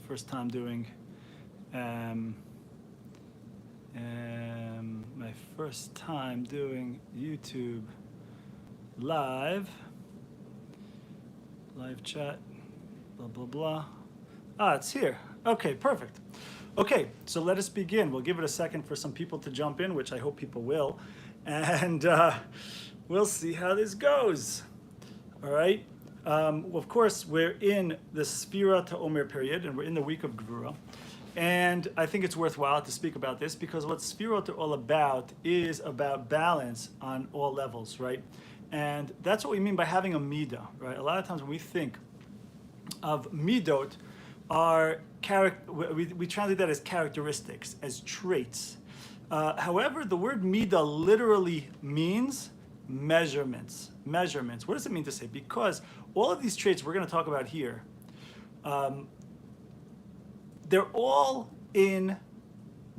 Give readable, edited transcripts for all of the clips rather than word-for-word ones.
first time doing my first time doing YouTube live chat, blah blah blah. It's here. Okay, perfect. Okay, so let us begin. We'll give it a second for some people to jump in, which I hope people will, and we'll see how this goes. All right. Well, of course, we're in the Sfira to Omer period, and we're in the week of Gevura. And I think it's worthwhile to speak about this because what Sfirot are all about is about balance on all levels, right? And that's what we mean by having a midah, right? A lot of times when we think of midot, we translate that as characteristics, as traits. However, the word midah literally means measurements. What does it mean to say? Because all of these traits we're going to talk about here, they're all good.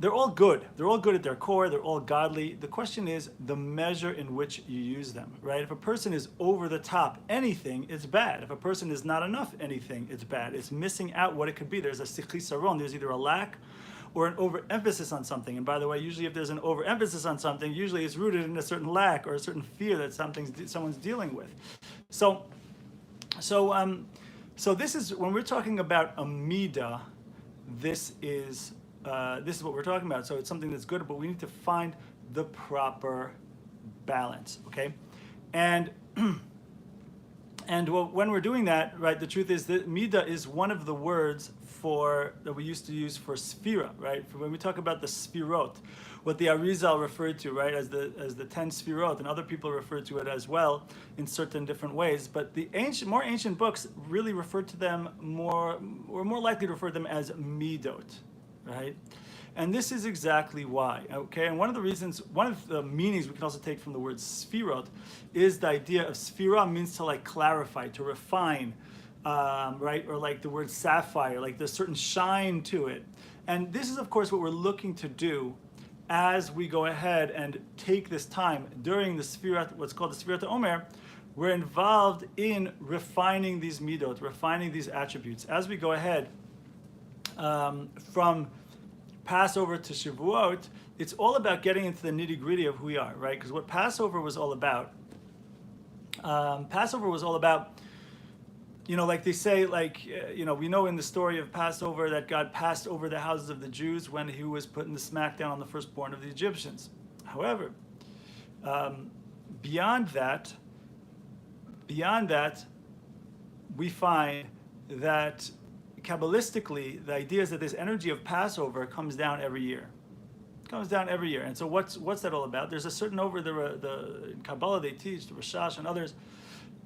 They're all good at their core. They're all godly. The question is the measure in which you use them, right? If a person is over the top anything, it's bad. If a person is not enough anything, it's bad. It's missing out what it could be. There's a sichisaron. There's either a lack or an overemphasis on something. And by the way, usually if there's an overemphasis on something, usually it's rooted in a certain lack or a certain fear that someone's dealing with. So this is when we're talking about a midah. This is what we're talking about. So it's something that's good, but we need to find the proper balance. Okay, and when we're doing that, right? The truth is that midah is one of the words that we used to use for sphira, right? For when we talk about the sphirot, what the Arizal referred to, right, as the 10 sphirot, and other people refer to it as well in certain different ways. But the more ancient books really refer to them more likely to refer to them as midot, right? And this is exactly why, okay? And one of the meanings we can also take from the word sphirot is the idea of sphira means to like clarify, to refine, right? Or like the word sapphire, like there's certain shine to it. And this is, of course, what we're looking to do as we go ahead and take this time during the Sfirat, what's called the Sfirat Omer. We're involved in refining these midot, refining these attributes. As we go ahead from Passover to Shavuot, it's all about getting into the nitty-gritty of who we are, right? Because what Passover was all about, like they say, we know in the story of Passover that God passed over the houses of the Jews when he was putting the smackdown on the firstborn of the Egyptians. However, beyond that, we find that Kabbalistically, the idea is that this energy of Passover comes down every year. And so what's that all about? There's a certain in Kabbalah they teach, the Rashash and others,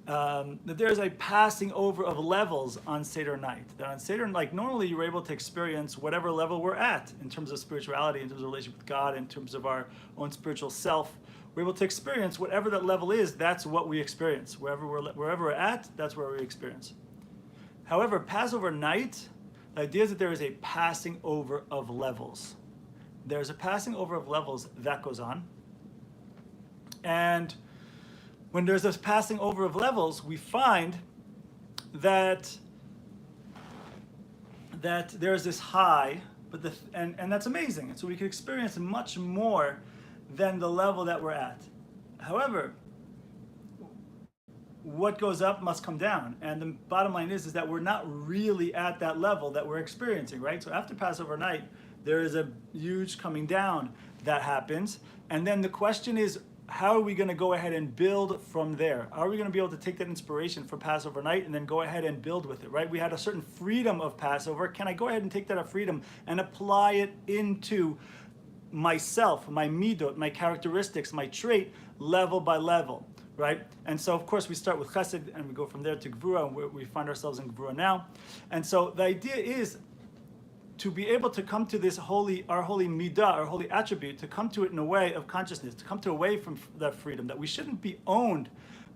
that there's a passing over of levels on Seder night. That on Seder, like normally you're able to experience whatever level we're at in terms of spirituality, in terms of relationship with God, in terms of our own spiritual self. We're able to experience whatever that level is. That's what we experience. Wherever we're at, that's where we experience. However, Passover night, the idea is that there is a passing over of levels. There's a passing over of levels that goes on. And when there's this passing over of levels, we find that there's this high, and that's amazing. And so we can experience much more than the level that we're at. However, what goes up must come down. And the bottom line is that we're not really at that level that we're experiencing, right? So after Passover night, there is a huge coming down that happens. And then the question is, how are we going to go ahead and build from there? Are we going to be able to take that inspiration from Passover night and then go ahead and build with it, right? We had a certain freedom of Passover. Can I go ahead and take that freedom and apply it into myself, my midot, my characteristics, my trait, level by level, right? And so, of course, we start with Chesed and we go from there to Gevura, and we find ourselves in Gevura now. And so the idea is to be able to come to this our holy midah, our holy attribute, to come to it in a way of consciousness, to come to away from that freedom, that we shouldn't be owned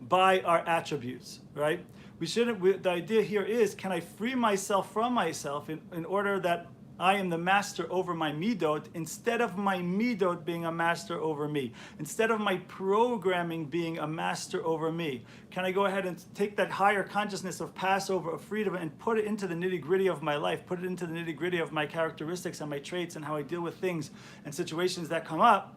by our attributes, right? The idea here is, can I free myself from myself in order that I am the master over my midot, instead of my midot being a master over me, instead of my programming being a master over me? Can I go ahead and take that higher consciousness of Passover, of freedom, and put it into the nitty-gritty of my life, put it into the nitty-gritty of my characteristics and my traits and how I deal with things and situations that come up,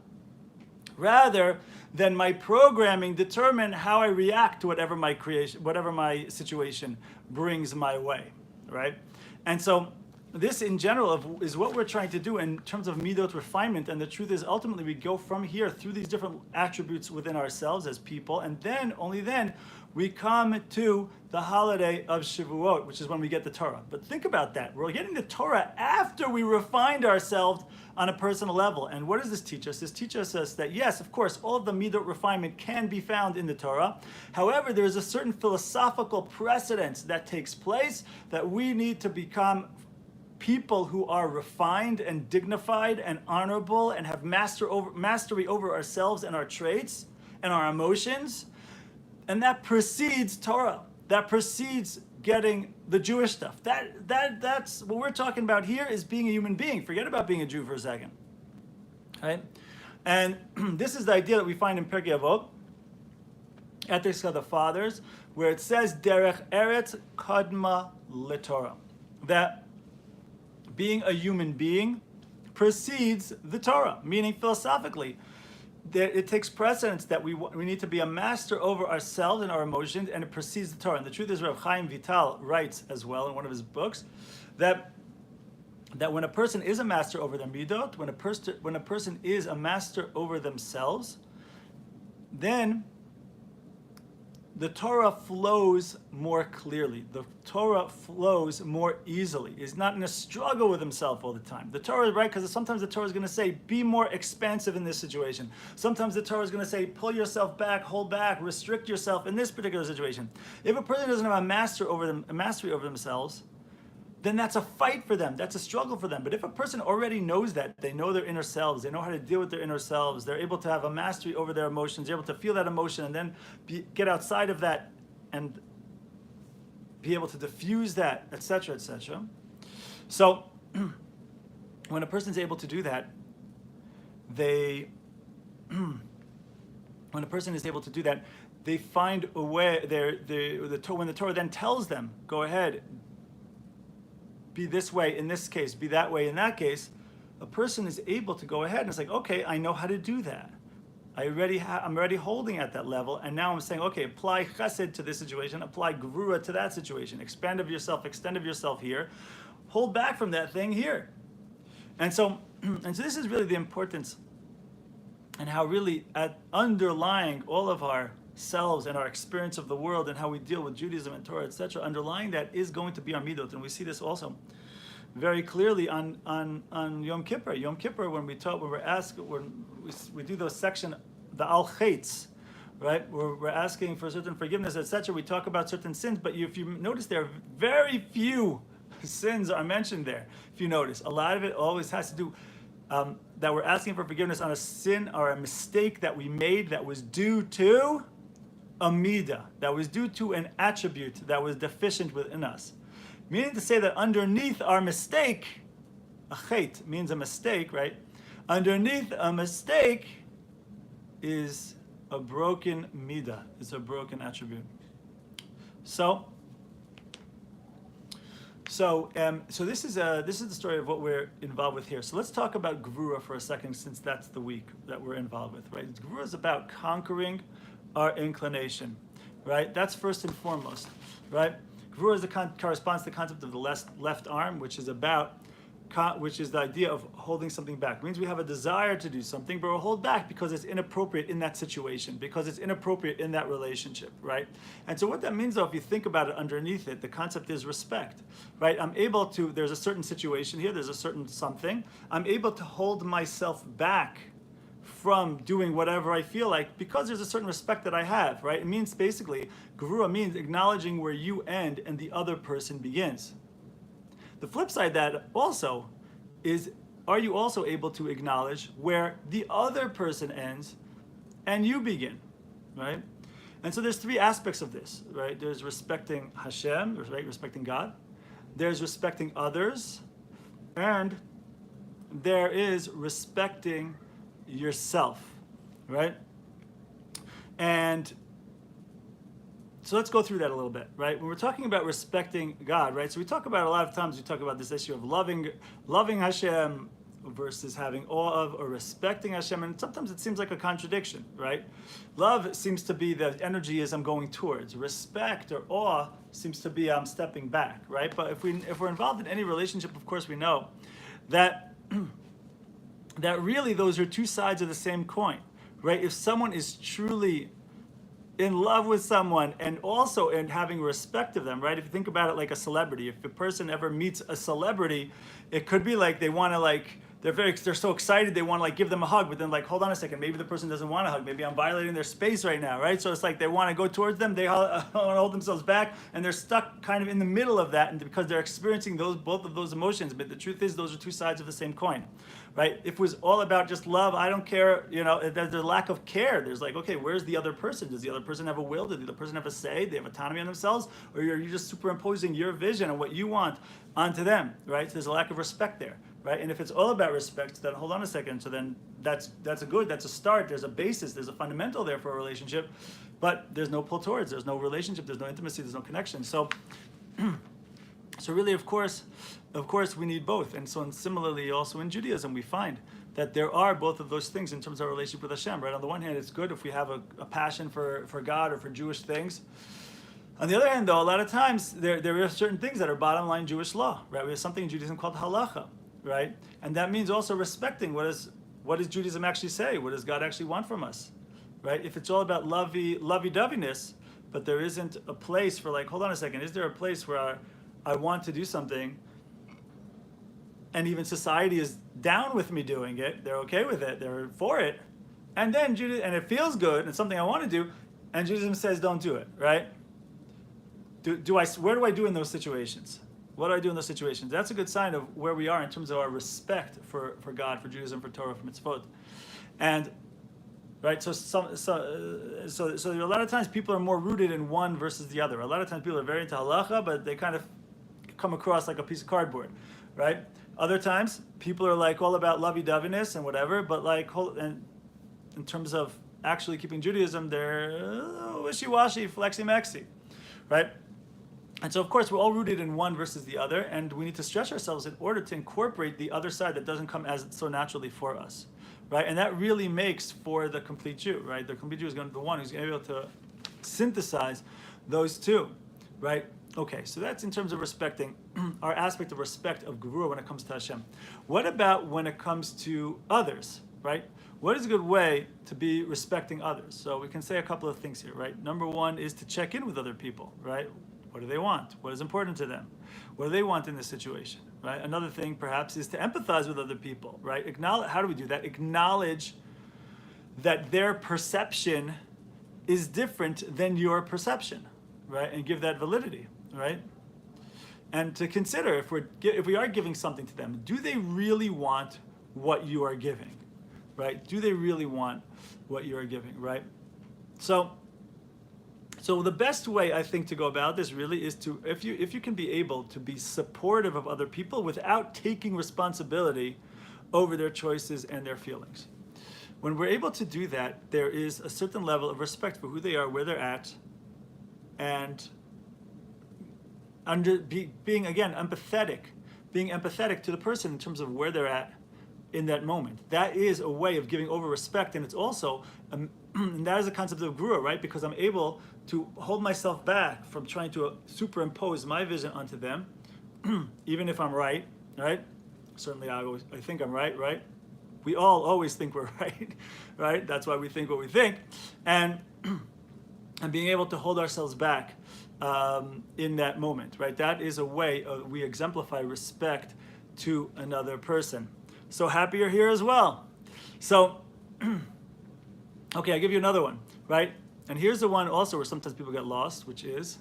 rather than my programming determine how I react to whatever my situation brings my way, right? And so this in general is what we're trying to do in terms of midot refinement. And the truth is, ultimately, we go from here through these different attributes within ourselves as people, and then, only then, we come to the holiday of Shavuot, which is when we get the Torah. But think about that. We're getting the Torah after we refined ourselves on a personal level. And what does this teach us? This teaches us that, yes, of course, all of the midot refinement can be found in the Torah. However, there is a certain philosophical precedence that takes place that we need to become people who are refined and dignified and honorable and have mastery over ourselves and our traits and our emotions. And that precedes Torah. That precedes getting the Jewish stuff. That's what we're talking about here, is being a human being. Forget about being a Jew for a second. Right? And this is the idea that we find in Pirkei Avot, Ethics of the Fathers, where it says, Derech Eretz Kadma LeTorah. That being a human being precedes the Torah, meaning philosophically, it takes precedence that we need to be a master over ourselves and our emotions, and it precedes the Torah. And the truth is, Rav Chaim Vital writes as well in one of his books that when a person is a master over their midot, when a person is a master over themselves, then the Torah flows more clearly. The Torah flows more easily. He's not in a struggle with himself all the time. The Torah is right, because sometimes the Torah is going to say, be more expansive in this situation. Sometimes the Torah is going to say, pull yourself back, hold back, restrict yourself in this particular situation. If a person doesn't have a mastery over themselves, then that's a fight for them. That's a struggle for them. But if a person already knows that, they know their inner selves, they know how to deal with their inner selves, they're able to have a mastery over their emotions, they're able to feel that emotion and then get outside of that and be able to diffuse that, etc., etc. So when a person's able to do that, when a person is able to do that, they find a way, when the Torah then tells them, go ahead, be this way in this case, be that way in that case, a person is able to go ahead and it's like, okay, I know how to do that. I'm already holding at that level, and now I'm saying, okay, apply chesed to this situation, apply gevura to that situation, extend of yourself here, hold back from that thing here. And so this is really the importance, and how really underlying all of our selves and our experience of the world and how we deal with Judaism and Torah, etc., underlying that is going to be our midot. And we see this also very clearly on Yom Kippur. Yom Kippur, when we do those section, the al chaitz, right? We're asking for certain forgiveness, etc. We talk about certain sins, but if you notice, there are very few sins are mentioned there. If you notice, a lot of it always has to do that we're asking for forgiveness on a sin or a mistake that we made that was due to a midah, that was due to an attribute that was deficient within us. Meaning to say that underneath our mistake, a chait means a mistake, right? Underneath a mistake is a broken midah, is a broken attribute. So this is the story of what we're involved with here. So let's talk about Gevura for a second, since that's the week that we're involved with, right? Gevura is about conquering our inclination, right? That's first and foremost, right? Gevura corresponds to the concept of the left arm, which is the idea of holding something back. It means we have a desire to do something, but we'll hold back because it's inappropriate in that situation, because it's inappropriate in that relationship, right? And so what that means, though, if you think about it underneath it, the concept is respect, right? There's a certain situation here, there's a certain something. I'm able to hold myself back from doing whatever I feel like because there's a certain respect that I have, right? It means basically, Gevura means acknowledging where you end and the other person begins. The flip side of that also is, are you also able to acknowledge where the other person ends and you begin, right? And so there's three aspects of this, right? There's respecting Hashem, right? Respecting God. There's respecting others. And there is respecting yourself, right? And so let's go through that a little bit, right? When we're talking about respecting God, right? So we talk about, a lot of times we talk about this issue of loving Hashem versus having awe of or respecting Hashem, and sometimes it seems like a contradiction, right? Love seems to be the energy is I'm going towards. Respect or awe seems to be I'm stepping back, right? But if we're involved in any relationship, of course we know that that really those are two sides of the same coin, right? If someone is truly in love with someone and also in having respect of them, right? If you think about it like a celebrity, if a person ever meets a celebrity, it could be like they want to like they're so excited they want to like give them a hug, but then like hold on a second, maybe the person doesn't want a hug, maybe I'm violating their space right now, right? So it's like they want to go towards them, they want to hold themselves back, and they're stuck kind of in the middle of that, and because they're experiencing both of those emotions. But the truth is, those are two sides of the same coin, right? If it was all about just love, I don't care, there's a lack of care. There's like, okay, where's the other person? Does the other person have a will? Does the other person have a say? Do they have autonomy on themselves? Or are you just superimposing your vision and what you want onto them, right? So there's a lack of respect there, right? And if it's all about respect, then hold on a second. So then that's a start. There's a basis. There's a fundamental there for a relationship, but there's no pull towards. There's no relationship. There's no intimacy. There's no connection. So really, of course, we need both. And so, and similarly, also in Judaism, we find that there are both of those things in terms of our relationship with Hashem, right? On the one hand, it's good if we have a passion for God or for Jewish things. On the other hand, though, a lot of times there are certain things that are bottom line Jewish law, right? We have something in Judaism called halacha, right? And that means also respecting what does Judaism actually say? What does God actually want from us, right? If it's all about lovey-doveyness, but there isn't a place for like, hold on a second, is there a place where I want to do something, and even society is down with me doing it, they're okay with it, they're for it, and then and it feels good, and it's something I want to do, and Judaism says don't do it, right? Where do I do in those situations? What do I do in those situations? That's a good sign of where we are in terms of our respect for God, for Judaism, for Torah, for mitzvot. And right, so a lot of times people are more rooted in one versus the other. A lot of times people are very into halacha, but they kind of come across like a piece of cardboard, right? Other times people are like all about lovey-doveyness and whatever, but like and in terms of actually keeping Judaism, they're wishy-washy, flexy-maxy, right? And so, of course, we're all rooted in one versus the other, and we need to stretch ourselves in order to incorporate the other side that doesn't come as so naturally for us, right? And that really makes for the complete Jew, right? The complete Jew is going to be the one who's going to be able to synthesize those two, right? Okay, so that's in terms of respecting our aspect of respect of Gevura when it comes to Hashem. What about when it comes to others, right? What is a good way to be respecting others? So we can say a couple of things here, right? Number one is to check in with other people, right? What do they want? What is important to them? What do they want in this situation, right? Another thing, perhaps, is to empathize with other people, right? How do we do that? Acknowledge that their perception is different than your perception, right? And give that validity, right? And to consider if we are giving something to them, do they really want what you are giving, right? Do they really want what you are giving, right? So the best way I think to go about this really is to, if you can be able to be supportive of other people without taking responsibility over their choices and their feelings. When we're able to do that, there is a certain level of respect for who they are, where they're at, and being again empathetic to the person in terms of where they're at in that moment. That is a way of giving over respect, and it's also and that is a concept of Gevura, right? Because I'm able to hold myself back from trying to superimpose my vision onto them, even if I'm right? Certainly I think I'm right? We all always think we're right? That's why we think what we think. And being able to hold ourselves back in that moment, right? That is a way we exemplify respect to another person. So happy you're here as well. So, okay, I'll give you another one, right? And here's the one also where sometimes people get lost, which is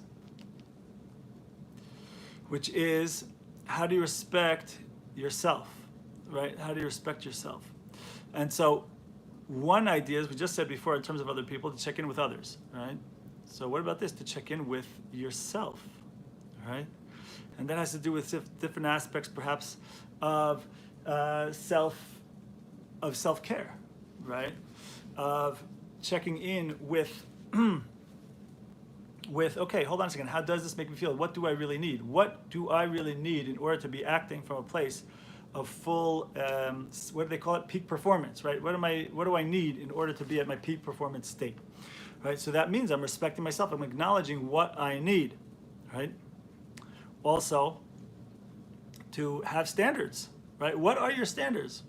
how do you respect yourself, right? How do you respect yourself? And so one idea, as we just said before, in terms of other people, to check in with others, right? So what about this? To check in with yourself, right? And that has to do with different aspects, perhaps, of self of self-care, right? Of checking in with with, okay, hold on a second, how does this make me feel? What do I really need? What do I really need in order to be acting from a place of full, what do they call it? Peak performance, right? What do I need in order to be at my peak performance state, right? So that means I'm respecting myself. I'm acknowledging what I need, right? Also, to have standards, right? What are your standards?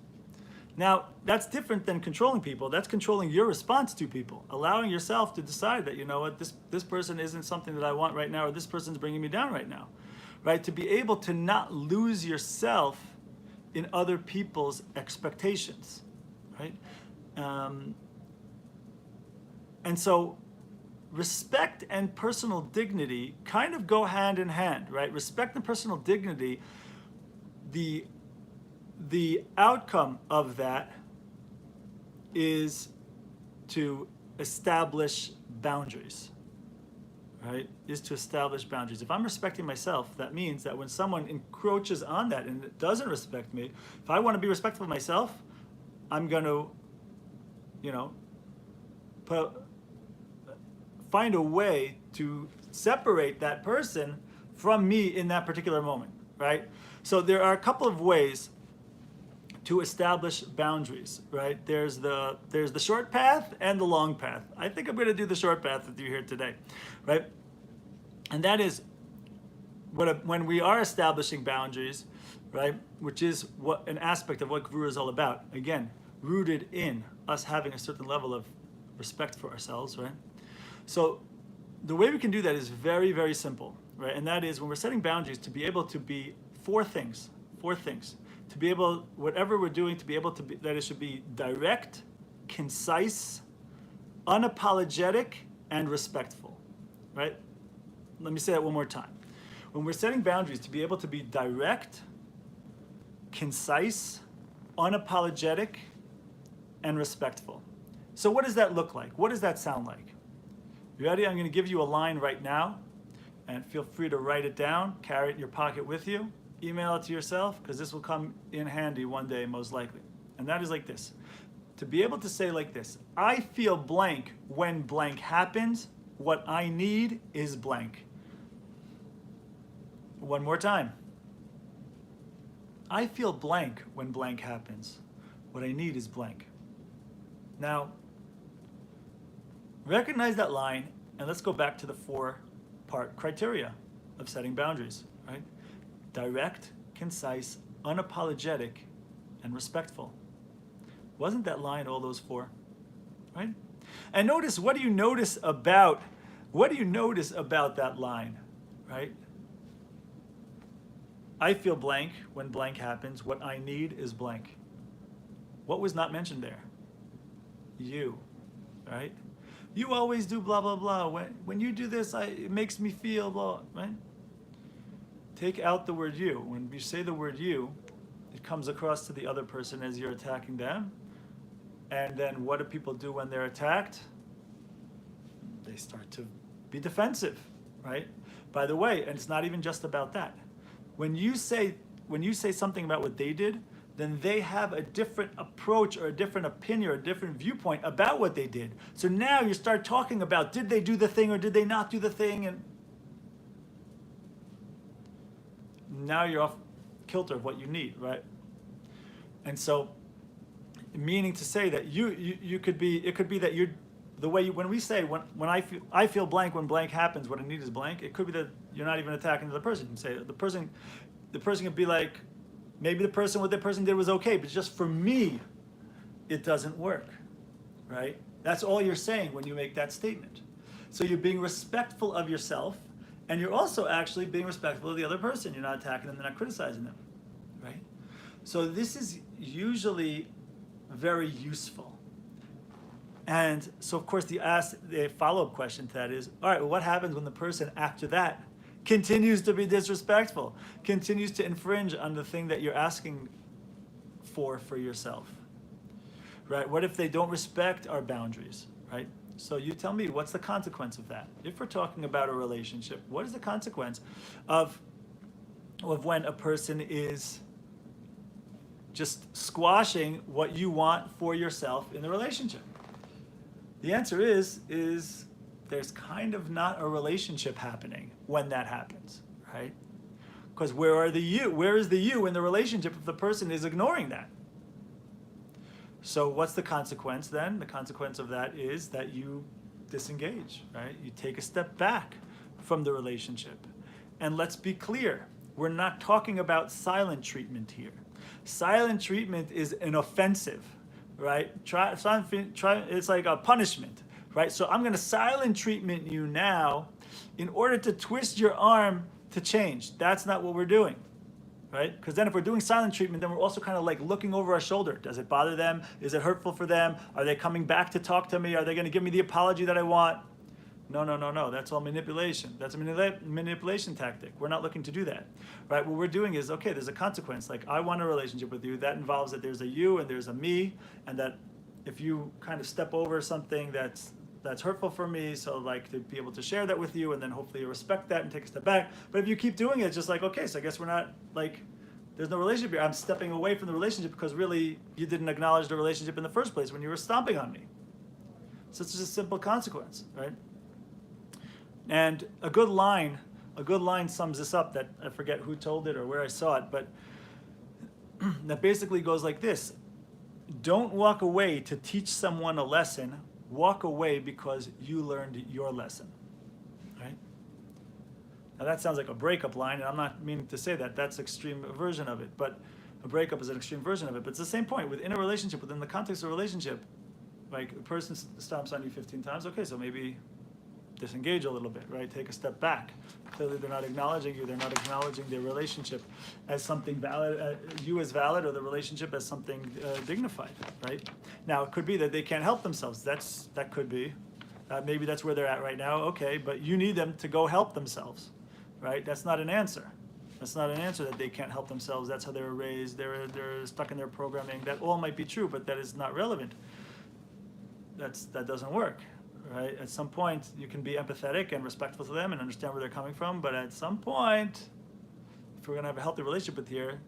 Now, that's different than controlling people. That's controlling your response to people, allowing yourself to decide that, you know what, this person isn't something that I want right now, or this person's bringing me down right now, right? To be able to not lose yourself in other people's expectations, right? And so respect and personal dignity kind of go hand in hand, right? Respect and personal dignity, the outcome of that is to establish boundaries, right? Is to establish boundaries. If I'm respecting myself, that means that when someone encroaches on that and doesn't respect me, if I want to be respectful of myself, I'm going to, find a way to separate that person from me in that particular moment, right? So there are a couple of ways to establish boundaries, right? There's the short path and the long path. I think I'm going to do the short path with you here today, right? And that is when we are establishing boundaries, right? Which is what an aspect of what Gevura is all about. Again, rooted in us having a certain level of respect for ourselves, right? So the way we can do that is very, very simple, right? And that is when we're setting boundaries to be able to be four things. To be able, whatever we're doing, to be able to be, that it should be direct, concise, unapologetic, and respectful, right? Let me say that one more time. When we're setting boundaries, to be able to be direct, concise, unapologetic, and respectful. So what does that look like? What does that sound like? You ready? I'm going to give you a line right now, and feel free to write it down, carry it in your pocket with you. Email it to yourself, because this will come in handy one day, most likely. And that is like this. To be able to say like this: I feel blank when blank happens. What I need is blank. One more time. I feel blank when blank happens. What I need is blank. Now, recognize that line, and let's go back to the four-part criteria of setting boundaries, right? Direct, concise, unapologetic, and respectful. Wasn't that line all those four? Right? And notice, what do you notice about that line? Right? I feel blank when blank happens. What I need is blank. What was not mentioned there? You. Right? You always do blah, blah, blah. When you do this, it makes me feel blah, right? Take out the word you. When you say the word you, it comes across to the other person as you're attacking them. And then what do people do when they're attacked? They start to be defensive, right? By the way, and it's not even just about that. When you say something about what they did, then they have a different approach or a different opinion or a different viewpoint about what they did. So now you start talking about, did they do the thing or did they not do the thing? And now you're off kilter of what you need, right? And so, meaning to say that it could be that you're the way when we say when I feel blank when blank happens, what I need is blank. It could be that you're not even attacking the person. You say the person could be like, maybe what the person did was okay, but just for me, it doesn't work, right? That's all you're saying when you make that statement. So you're being respectful of yourself. And you're also actually being respectful of the other person. You're not attacking them, you're not criticizing them, right? So this is usually very useful. And so, of course, the follow-up question to that is, all right, well, what happens when the person after that continues to be disrespectful, continues to infringe on the thing that you're asking for yourself, right? What if they don't respect our boundaries, right? So you tell me, what's the consequence of that? If we're talking about a relationship, what is the consequence of of when a person is just squashing what you want for yourself in the relationship? The answer is there's kind of not a relationship happening when that happens, right? Because where is the you in the relationship if the person is ignoring that? So what's the consequence then? The consequence of that is that you disengage, right? You take a step back from the relationship. And let's be clear, we're not talking about silent treatment here. Silent treatment is an offensive, right? It's like a punishment, right? So I'm going to silent treatment you now in order to twist your arm to change. That's not what we're doing, right? Because then if we're doing silent treatment, then we're also kind of like looking over our shoulder. Does it bother them? Is it hurtful for them? Are they coming back to talk to me? Are they going to give me the apology that I want? No. That's all manipulation. That's a manipulation tactic. We're not looking to do that, right? What we're doing is, okay, there's a consequence. Like, I want a relationship with you. That involves that there's a you and there's a me, and that if you kind of step over something that's hurtful for me, so like to be able to share that with you, and then hopefully you respect that and take a step back. But if you keep doing it, it's just like, okay, so I guess we're not like, there's no relationship here. I'm stepping away from the relationship because really you didn't acknowledge the relationship in the first place when you were stomping on me. So it's just a simple consequence, right? And a good line sums this up, that I forget who told it or where I saw it, but that basically goes like this. Don't walk away to teach someone a lesson. Walk away because you learned your lesson, right? Now that sounds like a breakup line, and I'm not meaning to say that. That's an extreme version of it, but a breakup is an extreme version of it. But it's the same point. Within a relationship, within the context of a relationship, like a person stomps on you 15 times, okay, so maybe disengage a little bit, right? Take a step back. Clearly they're not acknowledging you. They're not acknowledging their relationship as something valid, you as valid, or the relationship as something dignified, right? Now, it could be that they can't help themselves. That could be. Maybe that's where they're at right now. Okay, but you need them to go help themselves, right? That's not an answer. That's not an answer that they can't help themselves. That's how they were raised. They're stuck in their programming. That all might be true, but that is not relevant. That doesn't work. Right? At some point, you can be empathetic and respectful to them and understand where they're coming from. But at some point, if we're going to have a healthy relationship with here,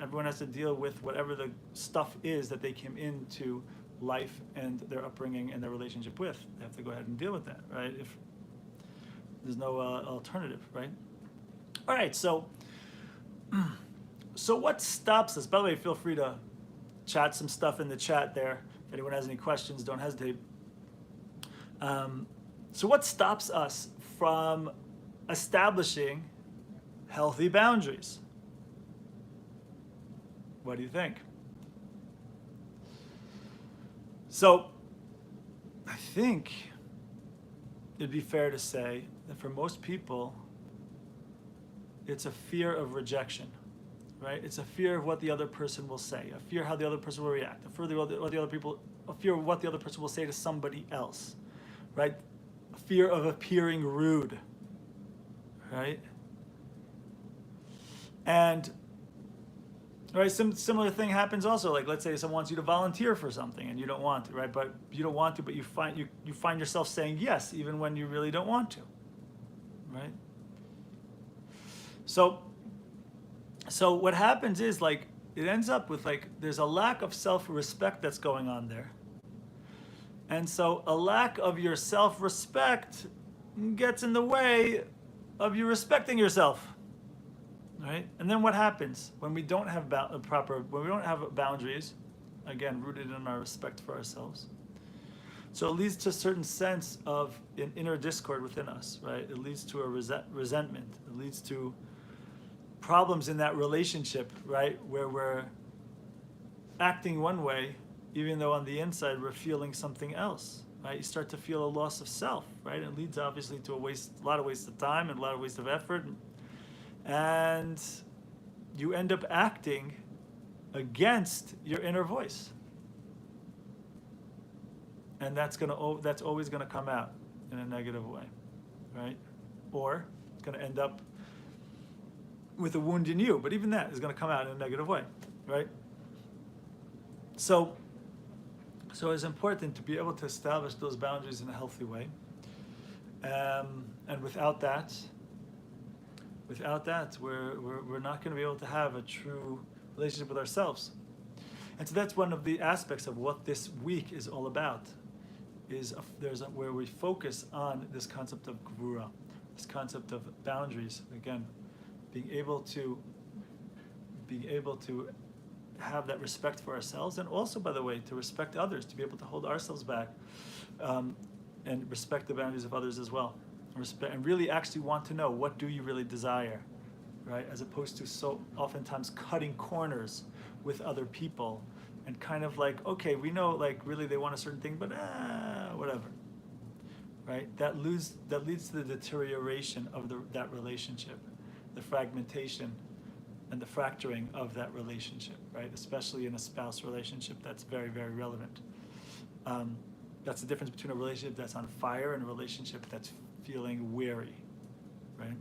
everyone has to deal with whatever the stuff is that they came into life and their upbringing and their relationship with. They have to go ahead and deal with that, right? If there's no alternative, right? All right, so what stops us? By the way, feel free to chat some stuff in the chat there. If anyone has any questions, don't hesitate. So what stops us from establishing healthy boundaries? What do you think? So I think it'd be fair to say that for most people, it's a fear of rejection, right? It's a fear of what the other person will say, a fear how the other person will react, a fear of what the other person will say to somebody else. Right? Fear of appearing rude, right? And right, similar thing happens also. Like, let's say someone wants you to volunteer for something and you don't want to, right? But you don't want to, but you find yourself saying yes even when you really don't want to, right? So what happens is, like, it ends up with, like, there's a lack of self-respect that's going on there. And so a lack of your self-respect gets in the way of you respecting yourself, right? And then what happens when we don't have boundaries, again, rooted in our respect for ourselves? So it leads to a certain sense of an inner discord within us, right? It leads to a resentment. It leads to problems in that relationship, right? Where we're acting one way, even though on the inside we're feeling something else, right? You start to feel a loss of self, right? It leads obviously to a lot of waste of time and a lot of waste of effort, and you end up acting against your inner voice, and that's always gonna come out in a negative way, right? Or it's gonna end up with a wound in you, but even that is gonna come out in a negative way, right? So it's important to be able to establish those boundaries in a healthy way. And without that, Without that, we're not going to be able to have a true relationship with ourselves. And so that's one of the aspects of what this week is all about. Where we focus on this concept of Gevura, this concept of boundaries. Again, being able to have that respect for ourselves, and also, by the way, to respect others, to be able to hold ourselves back, and respect the boundaries of others as well. And really actually want to know, what do you really desire, right? As opposed to so oftentimes cutting corners with other people and kind of like, okay, we know like really they want a certain thing, but whatever, right? That leads to the deterioration of that relationship, the fragmentation and the fracturing of that relationship, right? Especially in a spouse relationship, that's very, very relevant. That's the difference between a relationship that's on fire and a relationship that's feeling weary, right?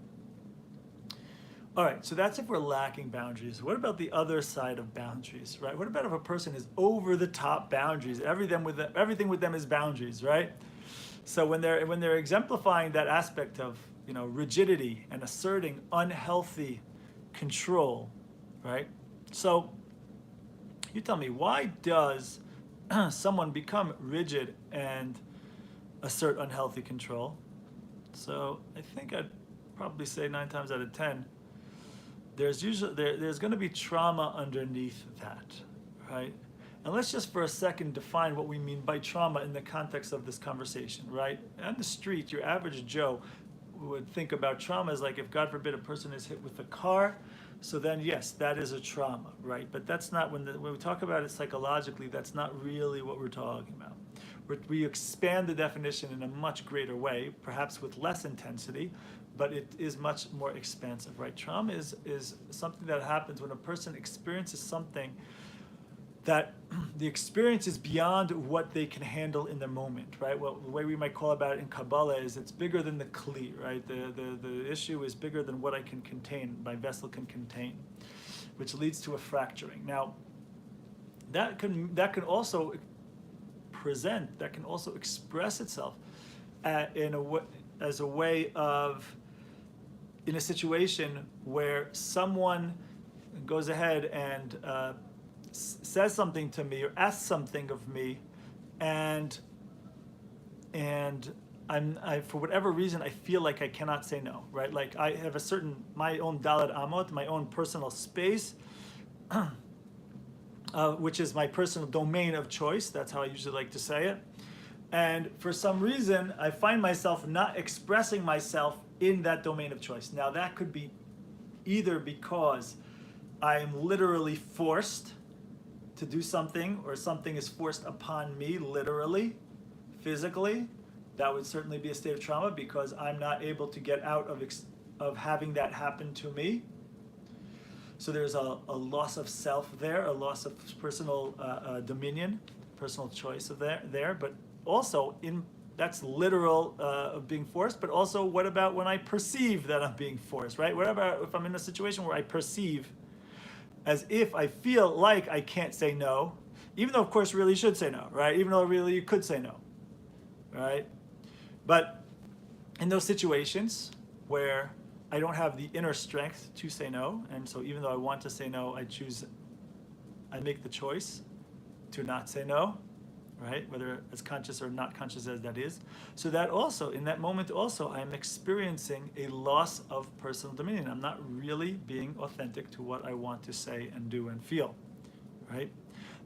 All right, so that's if we're lacking boundaries. What about the other side of boundaries, right? What about if a person is over the top boundaries? Everything with them is boundaries, right? So when they're exemplifying that aspect of rigidity and asserting unhealthy control, right? So you tell me, why does someone become rigid and assert unhealthy control? So I think I'd probably say 9 times out of 10, there's going to be trauma underneath that, right? And let's just for a second define what we mean by trauma in the context of this conversation, right? On the street, your average Joe would think about trauma as like, if God forbid a person is hit with a car, so then yes, that is a trauma, right? But that's not, when we talk about it psychologically, that's not really what we're talking about. We expand the definition in a much greater way, perhaps with less intensity, but it is much more expansive, right? Trauma is something that happens when a person experiences something that the experience is beyond what they can handle in the moment, right? Well, the way we might call about it in Kabbalah is it's bigger than the kli, right? The issue is bigger than what I can contain, my vessel can contain, which leads to a fracturing. Now, that can also express itself as a way of, in a situation where someone goes ahead and says something to me or asks something of me, and I for whatever reason I feel like I cannot say no, right? Like I have my own Dalet Amot, my own personal space, which is my personal domain of choice. That's how I usually like to say it. And for some reason, I find myself not expressing myself in that domain of choice. Now, that could be either because I'm literally forced to do something, or something is forced upon me literally, physically. That would certainly be a state of trauma, because I'm not able to get out of having that happen to me. So there's a loss of self there, a loss of personal dominion, personal choice of there. But also, that's literal of being forced. But also, what about when I perceive that I'm being forced, right? What about if I'm in a situation where I perceive as if I feel like I can't say no, even though, of course, really you should say no, right? Even though really you could say no, right? But in those situations where I don't have the inner strength to say no, and so even though I want to say no, I make the choice to not say no, right? Whether as conscious or not conscious as that is. So that also, in that moment also, I'm experiencing a loss of personal dominion. I'm not really being authentic to what I want to say and do and feel, right?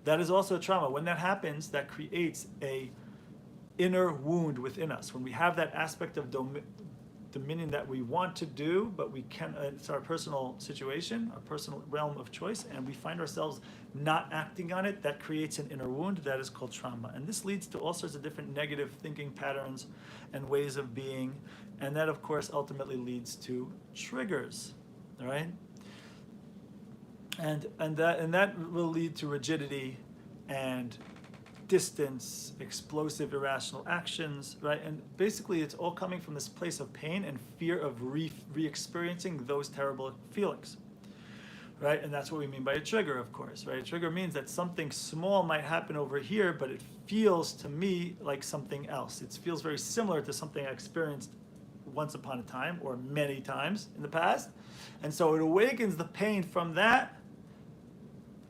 That is also a trauma. When that happens, that creates a inner wound within us. When we have that aspect of dominion that we want to do, but we can, it's our personal situation, our personal realm of choice, and we find ourselves not acting on it, that creates an inner wound that is called trauma. And this leads to all sorts of different negative thinking patterns and ways of being, and that of course ultimately leads to triggers, right? And that will lead to rigidity and distance, explosive, irrational actions, right? And basically it's all coming from this place of pain and fear of re-experiencing those terrible feelings, right? And that's what we mean by a trigger, of course, right? A trigger means that something small might happen over here, but it feels to me like something else. It feels very similar to something I experienced once upon a time or many times in the past. And so it awakens the pain from that,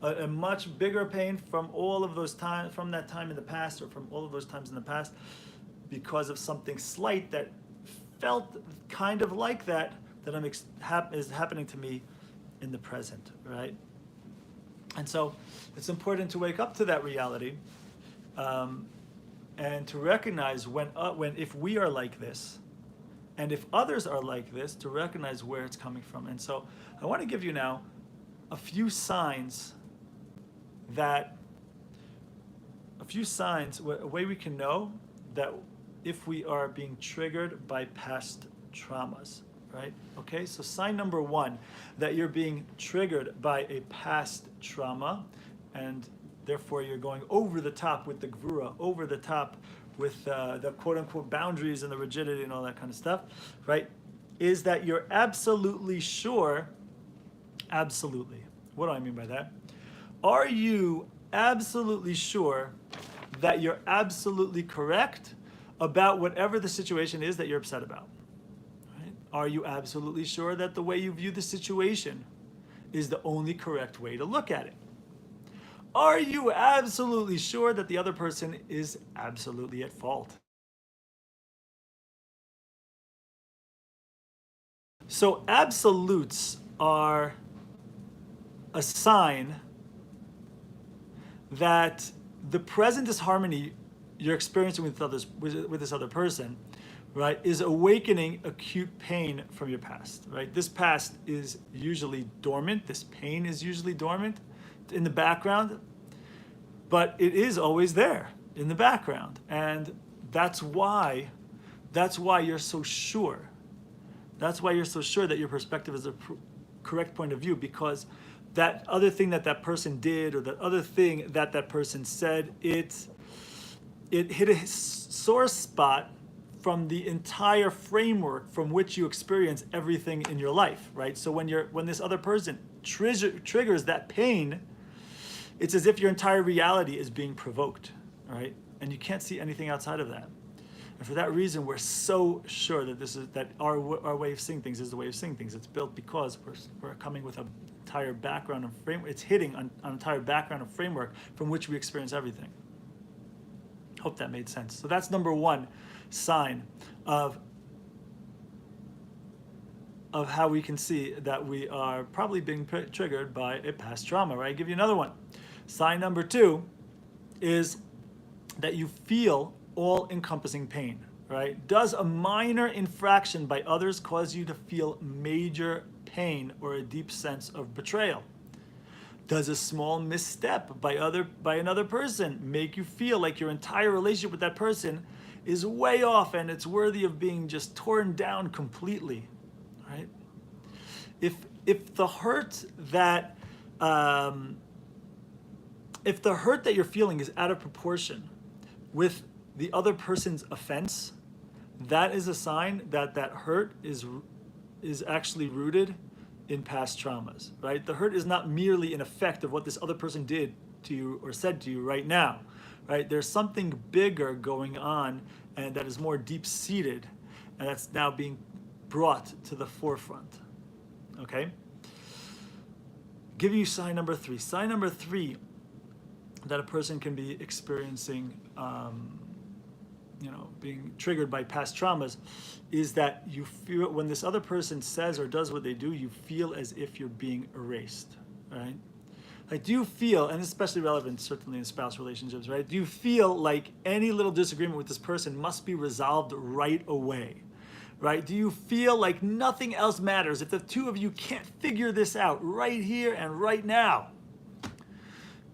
a much bigger pain from all of those times, from that time in the past, or from all of those times in the past, because of something slight that felt kind of like that is happening to me in the present, right? And so it's important to wake up to that reality, and to recognize when if we are like this, and if others are like this, to recognize where it's coming from. And so I want to give you now a few signs a way we can know that if we are being triggered by past traumas, right? Okay, so sign number one, that you're being triggered by a past trauma, and therefore you're going over the top with the Gevura, over the top with the quote-unquote boundaries and the rigidity and all that kind of stuff, right? Is that you're absolutely sure, absolutely. What do I mean by that? Are you absolutely sure that you're absolutely correct about whatever the situation is that you're upset about? Right? Are you absolutely sure that the way you view the situation is the only correct way to look at it? Are you absolutely sure that the other person is absolutely at fault? So absolutes are a sign that the present disharmony you're experiencing with this other person, right, is awakening acute pain from your past, right? This past is usually dormant. This pain is usually dormant in the background, but it is always there in the background. And that's why you're so sure. That's why you're so sure that your perspective is a correct point of view, because that other thing that person did, or that other thing that person said, it hit a sore spot from the entire framework from which you experience everything in your life, right? So when this other person triggers that pain, it's as if your entire reality is being provoked, right? And you can't see anything outside of that. And for that reason, we're so sure that our way of seeing things is the way of seeing things. It's built because we're coming with an entire background of framework. It's hitting an entire background of framework from which we experience everything. Hope that made sense. So that's number one sign of how we can see that we are probably being triggered by a past trauma, right? I'll give you another one. Sign number two is that you feel all-encompassing pain, right? Does a minor infraction by others cause you to feel major pain or a deep sense of betrayal? Does a small misstep by another person make you feel like your entire relationship with that person is way off and it's worthy of being just torn down completely, right? If the hurt that you're feeling is out of proportion with the other person's offense, that is a sign that hurt is actually rooted in past traumas, right? The hurt is not merely an effect of what this other person did to you or said to you right now, right? There's something bigger going on, and that is more deep-seated, and that's now being brought to the forefront, okay? Give you sign number three. Sign number three that a person can be experiencing, being triggered by past traumas, is that you feel when this other person says or does what they do, you feel as if you're being erased, right? Like, do you feel, and especially relevant certainly in spouse relationships, right? Do you feel like any little disagreement with this person must be resolved right away, right? Do you feel like nothing else matters if the two of you can't figure this out right here and right now?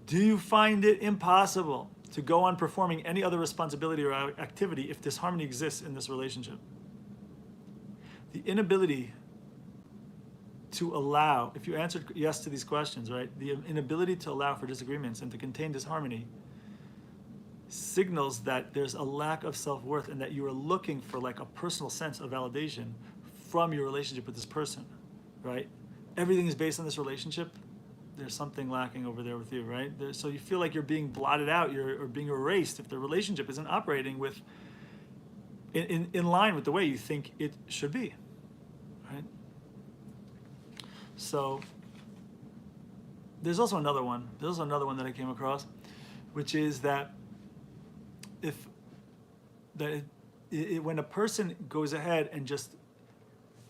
Do you find it impossible to go on performing any other responsibility or activity if disharmony exists in this relationship? The inability to allow, if you answered yes to these questions, right? The inability to allow for disagreements and to contain disharmony signals that there's a lack of self-worth and that you are looking for like a personal sense of validation from your relationship with this person, right? Everything is based on this relationship. There's something lacking over there with you, right? So you feel like you're being blotted out, or being erased if the relationship isn't operating with in line with the way you think it should be, right? So there's also another one. There's also another one that I came across, which is that when a person goes ahead and just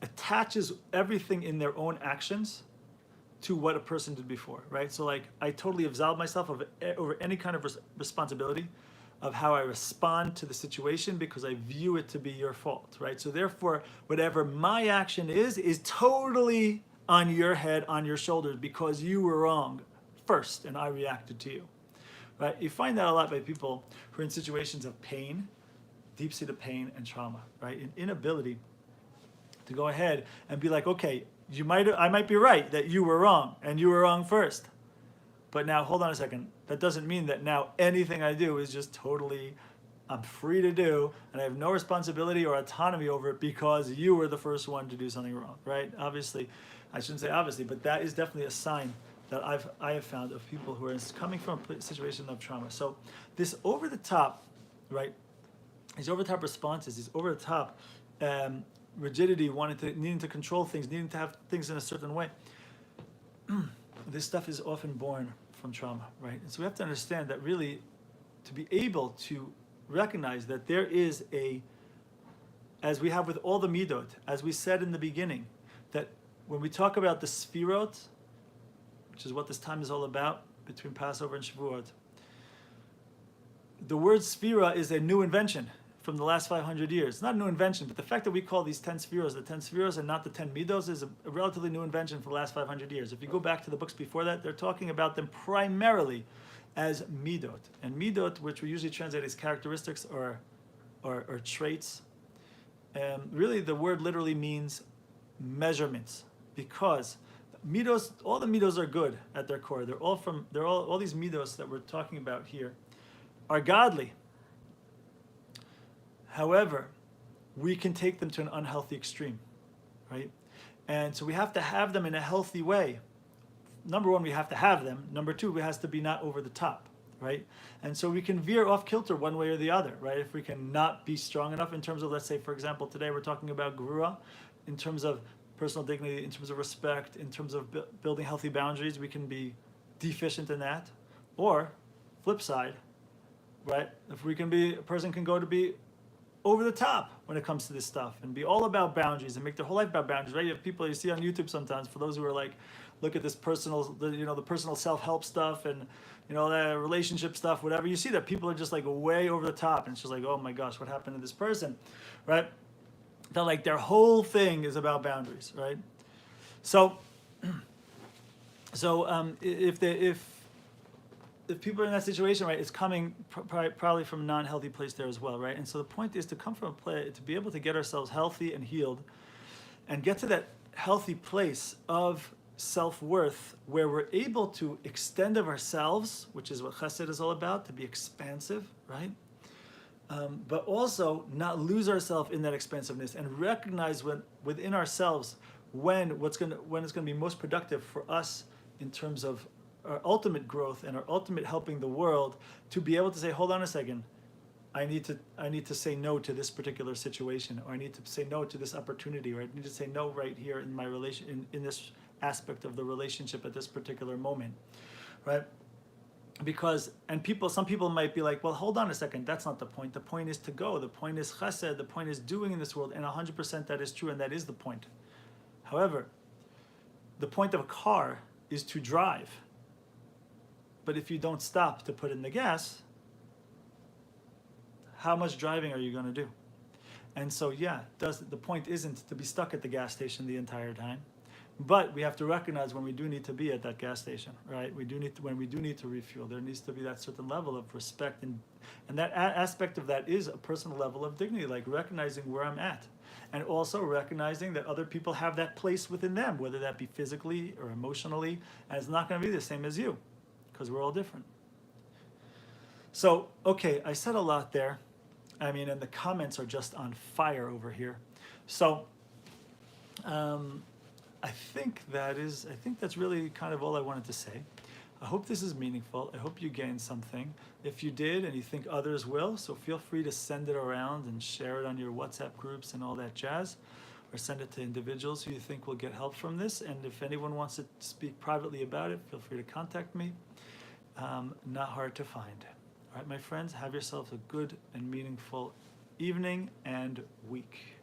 attaches everything in their own actions to what a person did before, right? So like I totally absolve myself of over any kind of responsibility of how I respond to the situation because I view it to be your fault, right? So therefore, whatever my action is totally on your head, on your shoulders, because you were wrong first and I reacted to you, right? You find that a lot by people who are in situations of pain, deep-seated pain and trauma, right? An inability to go ahead and be like, okay, I might be right that you were wrong and you were wrong first. But now, hold on a second. That doesn't mean that now anything I do is just totally, I'm free to do, and I have no responsibility or autonomy over it because you were the first one to do something wrong, right? Obviously, I shouldn't say obviously, but that is definitely a sign that I have found of people who are coming from a situation of trauma. So this over the top, right? These over the top responses, these over the top rigidity, needing to control things, needing to have things in a certain way. This stuff is often born from trauma, right? And so we have to understand that really, to be able to recognize that there is as we have with all the midot, as we said in the beginning, that when we talk about the sfirot, which is what this time is all about, between Passover and Shavuot, the word sfira is a new invention from the last 500 years. It's not a new invention, but the fact that we call these 10 spheros the 10 spheros and not the 10 midos is a relatively new invention for the last 500 years. If you go back to the books before that, they're talking about them primarily as midot. And midot, which we usually translate as characteristics or traits, really the word literally means measurements, because midos, all the midos are good at their core. All these midos that we're talking about here are godly. However, we can take them to an unhealthy extreme, right? And so we have to have them in a healthy way. Number one, we have to have them. Number two, it has to be not over the top, right? And so we can veer off kilter one way or the other, right? If we can not be strong enough in terms of, let's say, for example, today we're talking about Gevura, in terms of personal dignity, in terms of respect, in terms of building healthy boundaries, we can be deficient in that. Or, flip side, right? If we can be, a person can go to be over the top when it comes to this stuff and be all about boundaries and make their whole life about boundaries, right? You have people you see on YouTube sometimes, for those who are like, look at this the personal self-help stuff and, the relationship stuff, whatever. You see that people are just like way over the top, and it's just like, oh my gosh, what happened to this person, right? That like their whole thing is about boundaries, right? So if people are in that situation, right, it's coming probably from a non-healthy place there as well, right? And so the point is to come from a place, to be able to get ourselves healthy and healed and get to that healthy place of self-worth where we're able to extend of ourselves, which is what chesed is all about, to be expansive, right? But also not lose ourselves in that expansiveness and recognize within ourselves when it's going to be most productive for us in terms of our ultimate growth and our ultimate helping the world, to be able to say, hold on a second, I need to say no to this particular situation, or I need to say no to this opportunity, or I need to say no right here in my in this aspect of the relationship at this particular moment, right? Because, some people might be like, well, hold on a second, that's not the point. The point is to go. The point is chesed. The point is doing in this world, and 100% that is true, and that is the point. However, the point of a car is to drive. But if you don't stop to put in the gas, how much driving are you going to do? And so, the point isn't to be stuck at the gas station the entire time, but we have to recognize when we do need to be at that gas station, right? When we do need to refuel, there needs to be that certain level of respect, and that aspect of that is a personal level of dignity, like recognizing where I'm at, and also recognizing that other people have that place within them, whether that be physically or emotionally, and it's not going to be the same as you, because we're all different. So, okay, I said a lot there. I mean, and the comments are just on fire over here. So, I think that's really kind of all I wanted to say. I hope this is meaningful. I hope you gained something. If you did and you think others will, so feel free to send it around and share it on your WhatsApp groups and all that jazz, or send it to individuals who you think will get help from this. And if anyone wants to speak privately about it, feel free to contact me. Not hard to find. All right, my friends, have yourselves a good and meaningful evening and week.